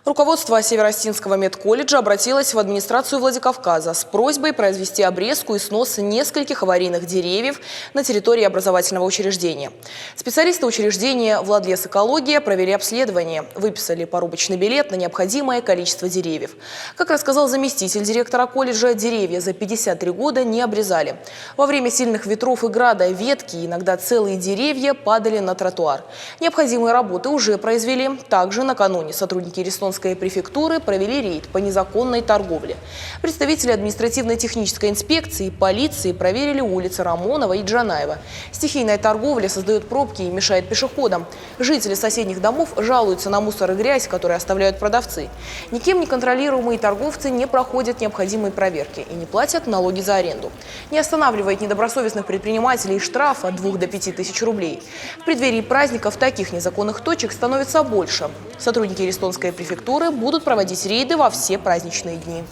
Руководство Северо-Осетинского медколледжа обратилось в администрацию Владикавказа с просьбой произвести обрезку и снос нескольких аварийных деревьев на территории образовательного учреждения. Специалисты учреждения «Владлесэкология» провели обследование, выписали порубочный билет на необходимое количество деревьев. Как рассказал заместитель директора колледжа, деревья за 53 года не обрезали. Во время сильных ветров и града ветки, иногда целые деревья, падали на тротуар. Необходимые работы уже произвели. Также накануне сотрудники Эстонской префектуры провели рейд по незаконной торговле. Представители административно-технической инспекции и полиции проверили улицы Рамонова и Джанаева. Стихийная торговля создает пробки и мешает пешеходам. Жители соседних домов жалуются на мусор и грязь, которые оставляют продавцы. Никем не контролируемые торговцы не проходят необходимые проверки и не платят налоги за аренду. Не останавливает недобросовестных предпринимателей штраф от 2 до 5 тысяч рублей. В преддверии праздников таких незаконных точек становится больше. Сотрудники Эстонской префектуры будут проводить рейды во все праздничные дни.